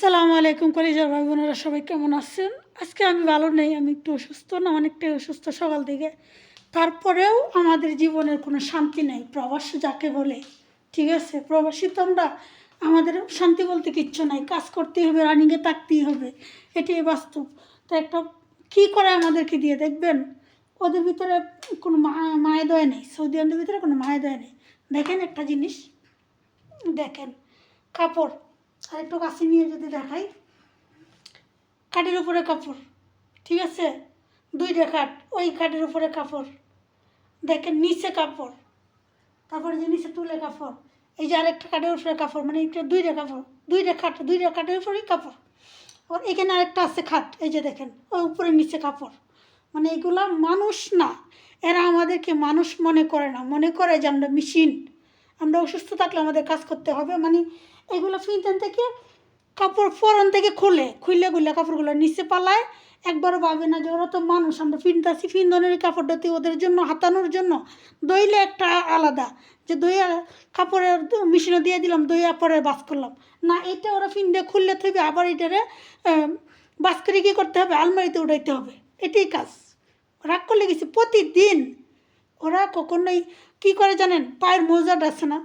আসসালামু আলাইকুম কলিজার ভাই বোনেরা, সবাই কেমন আছেন? আজকে আমি ভালো নেই, আমি একটু অসুস্থ, না অনেকটাই অসুস্থ সকাল থেকে। তারপরেও আমাদের জীবনের কোনো শান্তি নেই, প্রবাসী যাকে বলে। ঠিক আছে, প্রবাসী তো আমরা, আমাদের শান্তি বলতে কিচ্ছু নাই, কাজ করতেই হবে, রানিংয়ে থাকতেই হবে, এটাই বাস্তব। তো একটা কী করে আমাদেরকে দিয়ে দেখবেন, ওদের ভিতরে কোনো মায়া দয়া নেই, সৌদি আরবের ভিতরে কোনো মায়া দয়া নেই। দেখেন একটা জিনিস, দেখেন কাপড়, আর একটু কাছে নিয়ে যদি দেখাই, খাটের উপরে কাপড়, ঠিক আছে, দুইটা খাট, ওই খাটের উপরে কাপড়, দেখেন নিচে কাপড়, তারপরে যে নিচে তুলে কাপড়, এই যে আরেকটা খাটের উপরে কাপড়, মানে এটা দুইটা কাপড়, দুইটা খাটের উপরেই কাপড়। আর এখানে আরেকটা আছে খাট, এই যে দেখেন ওই উপরে নিচে কাপড়। মানে এগুলা মানুষ না, এরা আমাদেরকে মানুষ মনে করে না, মনে করে যে আমরা মেশিন, আমরা অসুস্থ থাকলে আমাদের কাজ করতে হবে। মানে এগুলো ফিনতেন থেকে কাপড় ফোরন থেকে খুলে কাপড়গুলো নিচে পালায়, একবারও ভাবে না যে ওরা তো মানুষ, আমরা ফিনতাছি, ফিনদনের কাপড়টাতে ওদের জন্য হাতানোর জন্য দইলে একটা আলাদা, যে দইয়া কাপড়ের মেশিনে দিয়ে দিলাম, দইয়া পরে বাস করলাম না, এটা ওরা ফিনতে খুললে থাকবে, আবার এটারে বাস করে কী করতে হবে, আলমারিতে উঠাইতে হবে, এটাই কাজ। রাগ করলে গেছি প্রতিদিন ওরা কখনোই কী করে জানেন, পায়ের মোজাটা আছে না,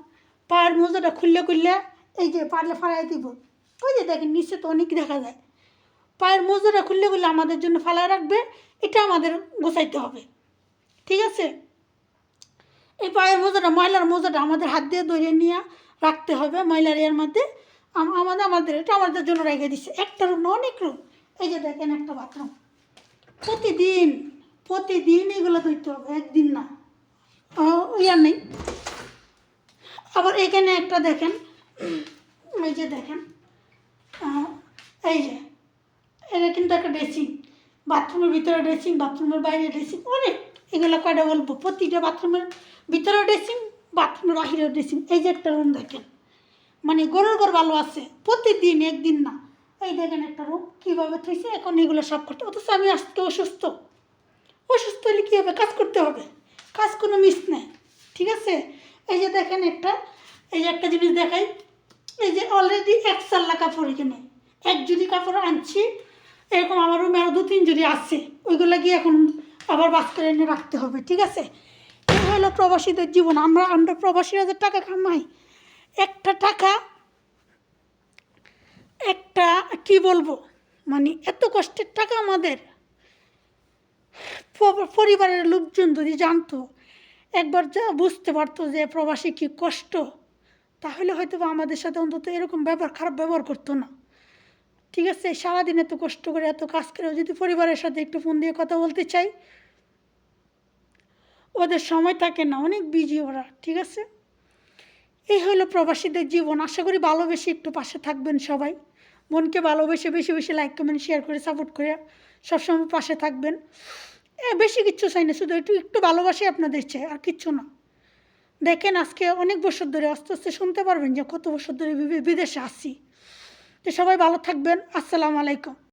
পায়ের মোজাটা খুললে এই যে পারলে ফালাই দিব, ওই যে দেখেন নিচে তো অনেক দেখা যায়, পায়ের মোজাটা খুললে আমাদের জন্য ফালায় রাখবে, এটা আমাদের গোছাইতে হবে। ঠিক আছে, এই পায়ের মোজাটা, ময়লার মোজাটা আমাদের হাত দিয়ে ধরে নিয়ে রাখতে হবে ময়লার এর মধ্যে, এটা আমাদের জন্য রেখে দিচ্ছে। একটা রুম না, অনেক রুম, এই যে দেখেন একটা বাথরুম, প্রতিদিন এগুলো ধরতে হবে, একদিন না, ইয়ার নেই। আবার এখানে একটা দেখেন, এই যে দেখেন, এই যে এটা কিন্তু একটা ড্রেসিং, বাথরুমের ভিতরে ড্রেসিং, বাথরুমের বাইরে ড্রেসিং, অনেক, এগুলো কয়টা বলবো, প্রতিটা বাথরুমের ভিতরেও ড্রেসিং, বাথরুমের বাহিরেও ড্রেসিং। এই যে একটা রুম দেখেন, মানে গরুর ঘর ভালো আছে, প্রতিদিন, একদিন না। এই দেখেন একটা রুম কীভাবে থইছে, এখন এগুলো সব করতে, অথচ আমি আজকে অসুস্থ হলে কী হবে, কাজ করতে হবে, কাজ কোনো মিস নেই। ঠিক আছে, এই যে দেখেন এই যে একটা জিনিস দেখাই, এই যে অলরেডি এক চাল্লা কাপড়, এখানে এক জুড়ি কাপড় আনছি, এরকম আমার রুমে আরও 2-3 জুড়ি আছে, ওইগুলো গিয়ে এখন আবার বাস করে এনে রাখতে হবে। ঠিক আছে, এই হলো প্রবাসীদের জীবন। আমরা প্রবাসীরা যে টাকা কামাই, একটা কি বলবো, মানে এত কষ্টের টাকা আমাদের, পরিবারের লোকজন যদি জানতো, একবার যা বুঝতে পারতো যে প্রবাসী কী কষ্ট, তাহলে হয়তো আমাদের সাথে অন্তত এরকম খারাপ ব্যবহার করতো না। ঠিক আছে, সারাদিন এত কষ্ট করে এত কাজ করে যদি পরিবারের সাথে একটু ফোন দিয়ে কথা বলতে চাই, ওদের সময় থাকে না, অনেক বিজি ওরা। ঠিক আছে, এই হলো প্রবাসীদের জীবন। আশা করি ভালোবেসে একটু পাশে থাকবেন সবাই, মনকে ভালোবেসে বেশি বেশি লাইক কমেন্ট শেয়ার করে সাপোর্ট করে সবসময় পাশে থাকবেন। বেশি কিচ্ছু চাই না, শুধু একটু ভালোবাসি আপনাদের চেয়ে, আর কিচ্ছু না। দেখেন আজকে অনেক বছর ধরে, আস্তে আস্তে শুনতে পারবেন যে কত বছর ধরে বিদেশে আসছি। তো সবাই ভালো থাকবেন, আসসালামু আলাইকুম।